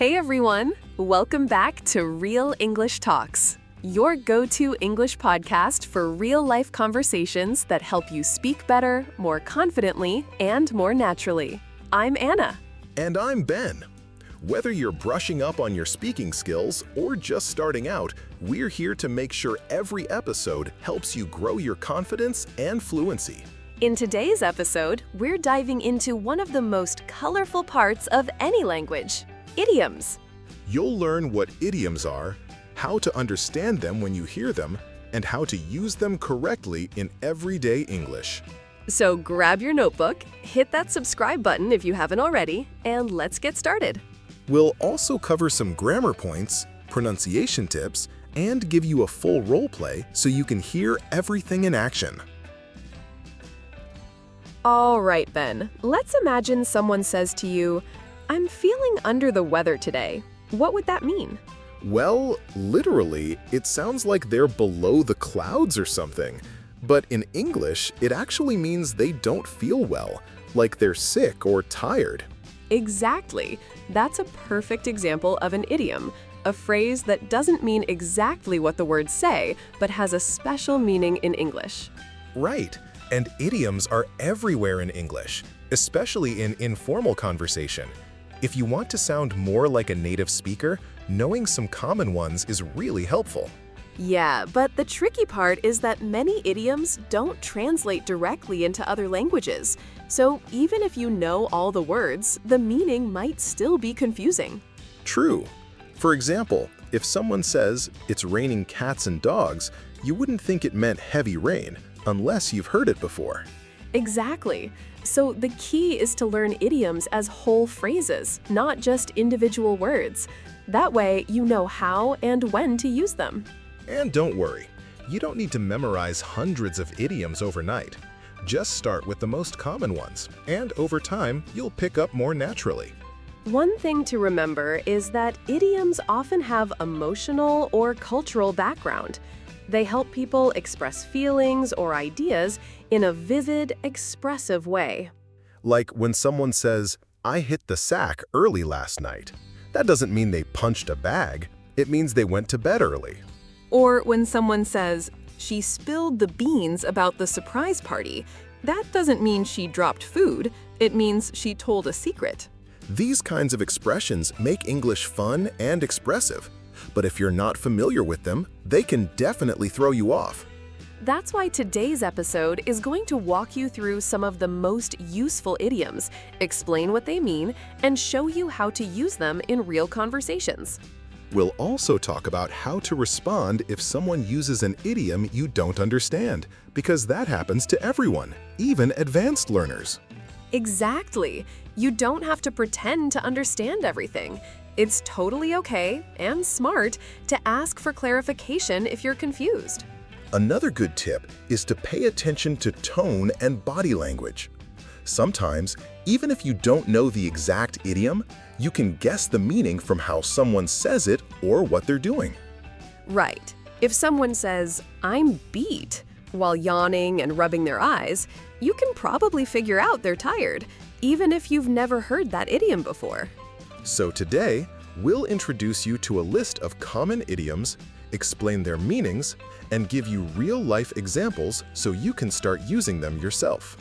Hey everyone! Welcome back to Real English Talks, your go-to English podcast for real-life conversations that help you speak better, more confidently, and more naturally. I'm Anna. And I'm Ben. Whether you're brushing up on your speaking skills or just starting out, we're here to make sure every episode helps you grow your confidence and fluency. In today's episode, we're diving into one of the most colorful parts of any language: idioms. You'll learn what idioms are, how to understand them when you hear them, and how to use them correctly in everyday English. So grab your notebook, hit that subscribe button if you haven't already, and let's get started. We'll also cover some grammar points, pronunciation tips, and give you a full role play so you can hear everything in action. All right, Ben, let's imagine someone says to you, "I'm feeling under the weather today." What would that mean? Well, literally, it sounds like they're below the clouds or something. But in English, it actually means they don't feel well, like they're sick or tired. Exactly. That's a perfect example of an idiom, a phrase that doesn't mean exactly what the words say, but has a special meaning in English. Right. And idioms are everywhere in English, especially in informal conversation. If you want to sound more like a native speaker, knowing some common ones is really helpful. Yeah, but the tricky part is that many idioms don't translate directly into other languages. So even if you know all the words, the meaning might still be confusing. True. For example, if someone says, "It's raining cats and dogs," you wouldn't think it meant heavy rain, unless you've heard it before. Exactly. So the key is to learn idioms as whole phrases, not just individual words. That way, you know how and when to use them. And don't worry, you don't need to memorize hundreds of idioms overnight. Just start with the most common ones, and over time, you'll pick up more naturally. One thing to remember is that idioms often have emotional or cultural background. They help people express feelings or ideas in a vivid, expressive way. Like when someone says, "I hit the sack early last night." That doesn't mean they punched a bag. It means they went to bed early. Or when someone says, "She spilled the beans about the surprise party." That doesn't mean she dropped food. It means she told a secret. These kinds of expressions make English fun and expressive. But if you're not familiar with them, they can definitely throw you off. That's why today's episode is going to walk you through some of the most useful idioms, explain what they mean, and show you how to use them in real conversations. We'll also talk about how to respond if someone uses an idiom you don't understand, because that happens to everyone, even advanced learners. Exactly. You don't have to pretend to understand everything. It's totally okay and smart to ask for clarification if you're confused. Another good tip is to pay attention to tone and body language. Sometimes, even if you don't know the exact idiom, you can guess the meaning from how someone says it or what they're doing. Right. If someone says, "I'm beat," while yawning and rubbing their eyes, you can probably figure out they're tired, even if you've never heard that idiom before. So today, we'll introduce you to a list of common idioms, explain their meanings, and give you real-life examples so you can start using them yourself.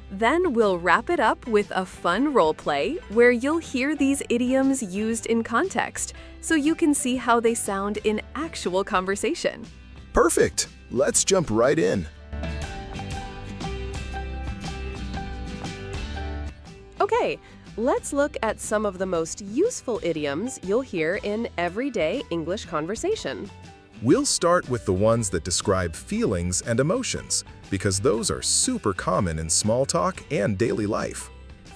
Then we'll wrap it up with a fun role play where you'll hear these idioms used in context, so you can see how they sound in actual conversation. Perfect! Let's jump right in. Okay, let's look at some of the most useful idioms you'll hear in everyday English conversation. We'll start with the ones that describe feelings and emotions, because those are super common in small talk and daily life.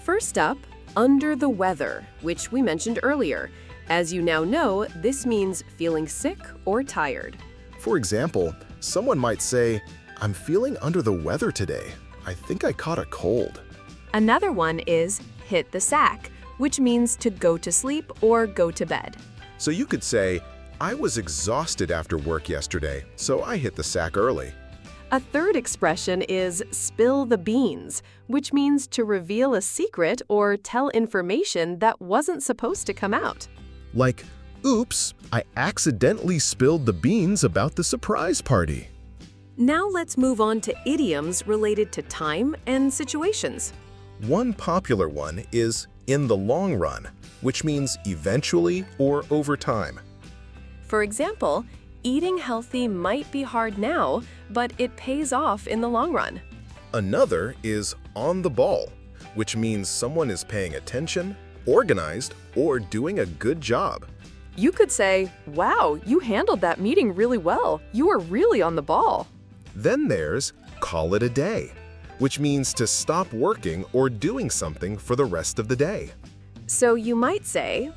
First up, under the weather, which we mentioned earlier. As you now know, this means feeling sick or tired. For example, someone might say, "I'm feeling under the weather today. I think I caught a cold." Another one is hit the sack, which means to go to sleep or go to bed. So you could say, "I was exhausted after work yesterday, so I hit the sack early." A third expression is spill the beans, which means to reveal a secret or tell information that wasn't supposed to come out. Like, oops, I accidentally spilled the beans about the surprise party. Now let's move on to idioms related to time and situations. One popular one is in the long run, which means eventually or over time. For example, eating healthy might be hard now, but it pays off in the long run. Another is on the ball, which means someone is paying attention, organized, or doing a good job. You could say, "Wow, you handled that meeting really well. You were really on the ball." Then there's call it a day, which means to stop working or doing something for the rest of the day. So you might say,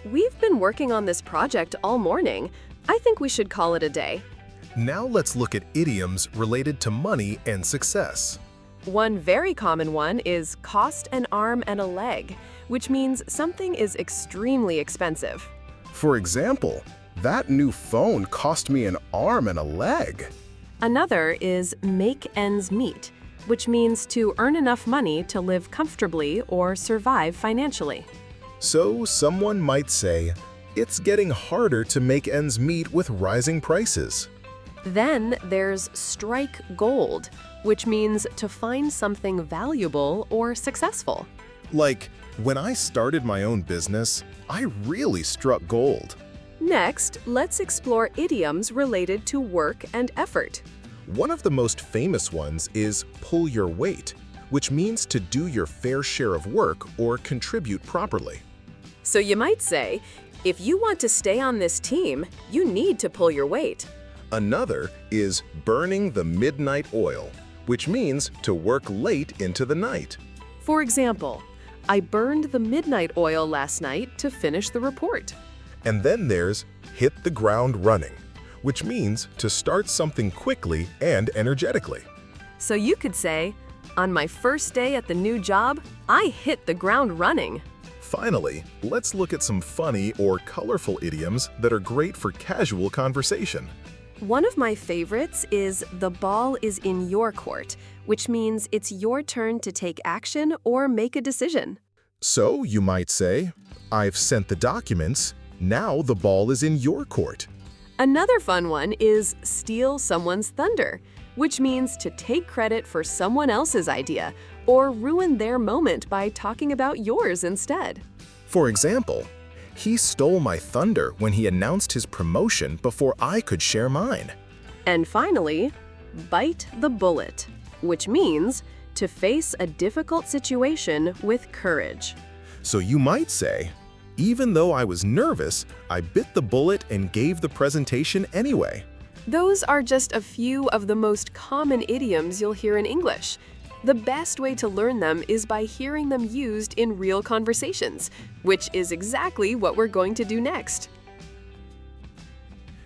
"We've been working on this project all morning. I think we should call it a day." Now let's look at idioms related to money and success. One very common one is cost an arm and a leg, which means something is extremely expensive. For example, that new phone cost me an arm and a leg. Another is make ends meet, which means to earn enough money to live comfortably or survive financially. So someone might say, it's getting harder to make ends meet with rising prices. Then there's strike gold, which means to find something valuable or successful. Like, when I started my own business, I really struck gold. Next, let's explore idioms related to work and effort. One of the most famous ones is pull your weight, which means to do your fair share of work or contribute properly. So you might say, if you want to stay on this team, you need to pull your weight. Another is burning the midnight oil, which means to work late into the night. For example, I burned the midnight oil last night to finish the report. And then there's hit the ground running, which means to start something quickly and energetically. So you could say, on my first day at the new job, I hit the ground running. Finally, let's look at some funny or colorful idioms that are great for casual conversation. One of my favorites is the ball is in your court, which means it's your turn to take action or make a decision. So you might say, I've sent the documents, now the ball is in your court. Another fun one is steal someone's thunder, which means to take credit for someone else's idea or ruin their moment by talking about yours instead. For example, he stole my thunder when he announced his promotion before I could share mine. And finally, bite the bullet, which means to face a difficult situation with courage. So you might say, even though I was nervous, I bit the bullet and gave the presentation anyway. Those are just a few of the most common idioms you'll hear in English. The best way to learn them is by hearing them used in real conversations, which is exactly what we're going to do next.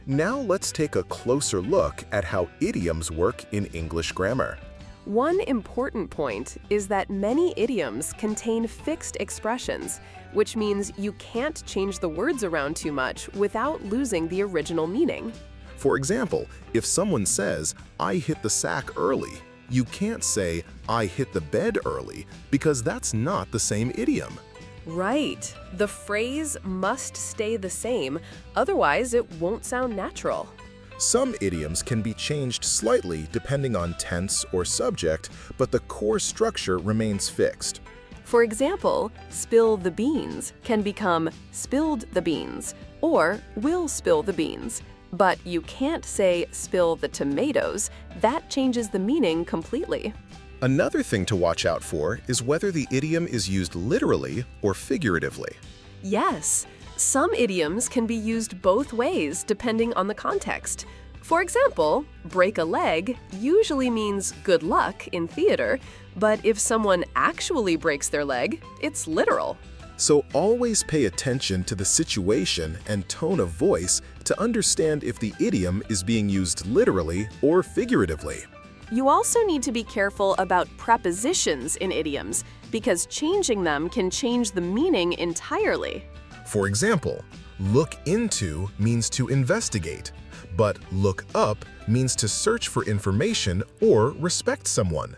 Now let's take a closer look at how idioms work in English grammar. One important point is that many idioms contain fixed expressions, which means you can't change the words around too much without losing the original meaning. For example, if someone says, I hit the sack early, you can't say, I hit the bed early, because that's not the same idiom. Right. The phrase must stay the same, otherwise it won't sound natural. Some idioms can be changed slightly depending on tense or subject, but the core structure remains fixed. For example, spill the beans can become spilled the beans or will spill the beans. But you can't say spill the tomatoes. That changes the meaning completely. Another thing to watch out for is whether the idiom is used literally or figuratively. Yes, some idioms can be used both ways depending on the context. For example, break a leg usually means good luck in theater, but if someone actually breaks their leg, it's literal. So always pay attention to the situation and tone of voice to understand if the idiom is being used literally or figuratively. You also need to be careful about prepositions in idioms because changing them can change the meaning entirely. For example, look into means to investigate, but look up means to search for information or respect someone.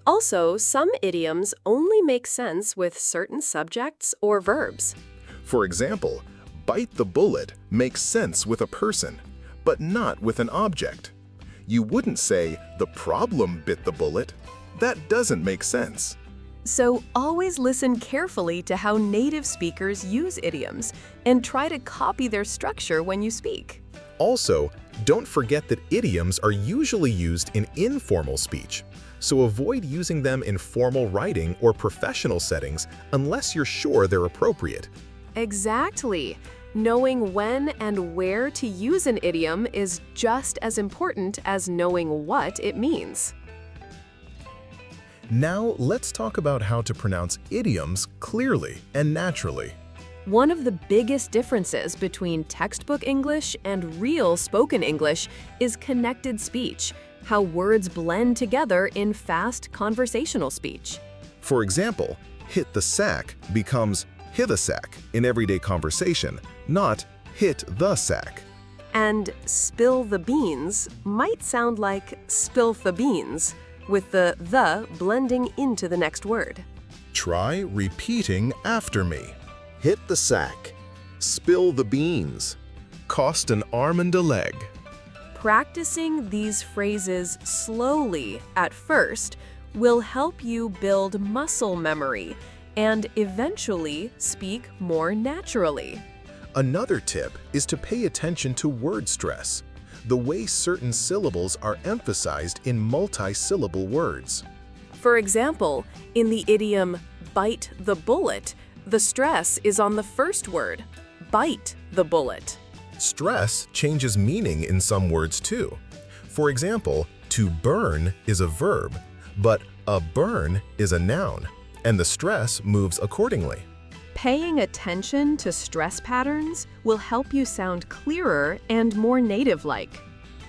Also, some idioms only make sense with certain subjects or verbs. For example, bite the bullet makes sense with a person, but not with an object. You wouldn't say, the problem bit the bullet. That doesn't make sense. So always listen carefully to how native speakers use idioms and try to copy their structure when you speak. Also, don't forget that idioms are usually used in informal speech, so avoid using them in formal writing or professional settings unless you're sure they're appropriate. Exactly. Knowing when and where to use an idiom is just as important as knowing what it means. Now, let's talk about how to pronounce idioms clearly and naturally. One of the biggest differences between textbook English and real spoken English is connected speech, how words blend together in fast conversational speech. For example, hit the sack becomes hit a sack in everyday conversation, not hit the sack. And spill the beans might sound like spill the beans, with the blending into the next word. Try repeating after me. Hit the sack. Spill the beans. Cost an arm and a leg. Practicing these phrases slowly at first will help you build muscle memory and eventually speak more naturally. Another tip is to pay attention to word stress, the way certain syllables are emphasized in multi-syllable words. For example, in the idiom bite the bullet, the stress is on the first word, bite the bullet. Stress changes meaning in some words too. For example, to burn is a verb, but a burn is a noun, and the stress moves accordingly. Paying attention to stress patterns will help you sound clearer and more native-like.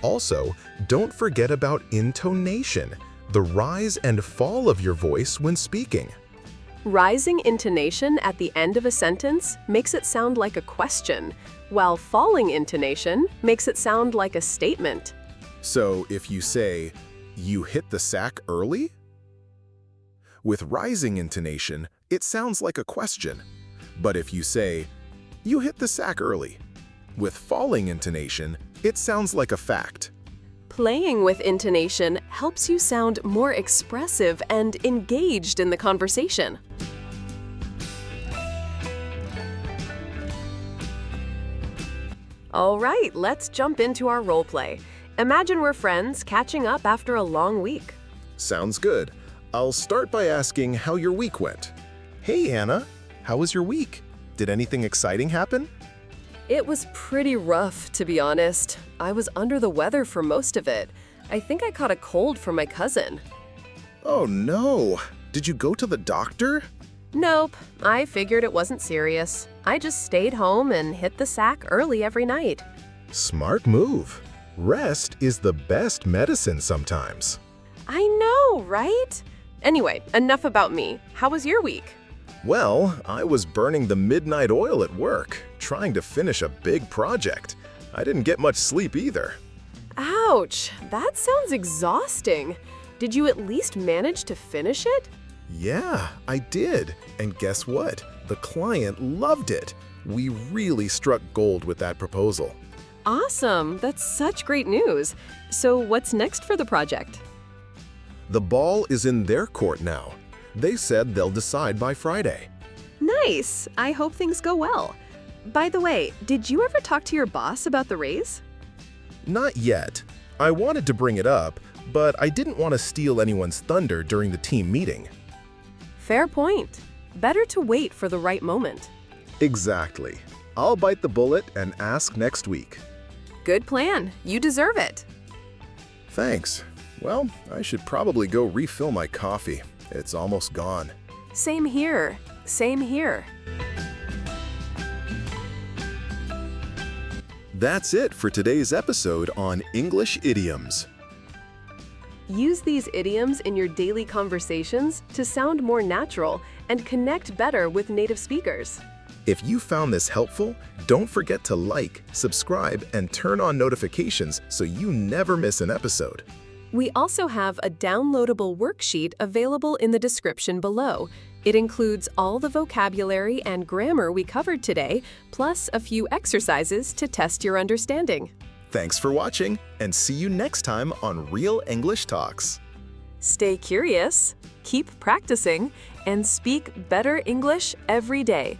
Also, don't forget about intonation, the rise and fall of your voice when speaking. Rising intonation at the end of a sentence makes it sound like a question, while falling intonation makes it sound like a statement. So if you say, you hit the sack early? With rising intonation, it sounds like a question. But if you say, you hit the sack early, with falling intonation, it sounds like a fact. Playing with intonation helps you sound more expressive and engaged in the conversation. All right, let's jump into our role play. Imagine we're friends catching up after a long week. Sounds good. I'll start by asking how your week went. Hey Anna, how was your week? Did anything exciting happen? It was pretty rough, to be honest. I was under the weather for most of it. I think I caught a cold from my cousin. Oh no! Did you go to the doctor? Nope, I figured it wasn't serious. I just stayed home and hit the sack early every night. Smart move. Rest is the best medicine sometimes. I know, right? Anyway, enough about me. How was your week? Well, I was burning the midnight oil at work, trying to finish a big project. I didn't get much sleep either. Ouch, that sounds exhausting. Did you at least manage to finish it? Yeah, I did. And guess what? The client loved it. We really struck gold with that proposal. Awesome, that's such great news. So what's next for the project? The ball is in their court now. They said they'll decide by Friday. Nice, I hope things go well. By the way, did you ever talk to your boss about the raise? Not yet. I wanted to bring it up, but I didn't want to steal anyone's thunder during the team meeting. Fair point. Better to wait for the right moment. Exactly. I'll bite the bullet and ask next week. Good plan. You deserve it. Thanks. Well, I should probably go refill my coffee. It's almost gone. Same here. Same here. That's it for today's episode on English idioms. Use these idioms in your daily conversations to sound more natural and connect better with native speakers. If you found this helpful, don't forget to like, subscribe, and turn on notifications so you never miss an episode. We also have a downloadable worksheet available in the description below. It includes all the vocabulary and grammar we covered today, plus a few exercises to test your understanding. Thanks for watching, and see you next time on Real English Talks. Stay curious, keep practicing, and speak better English every day.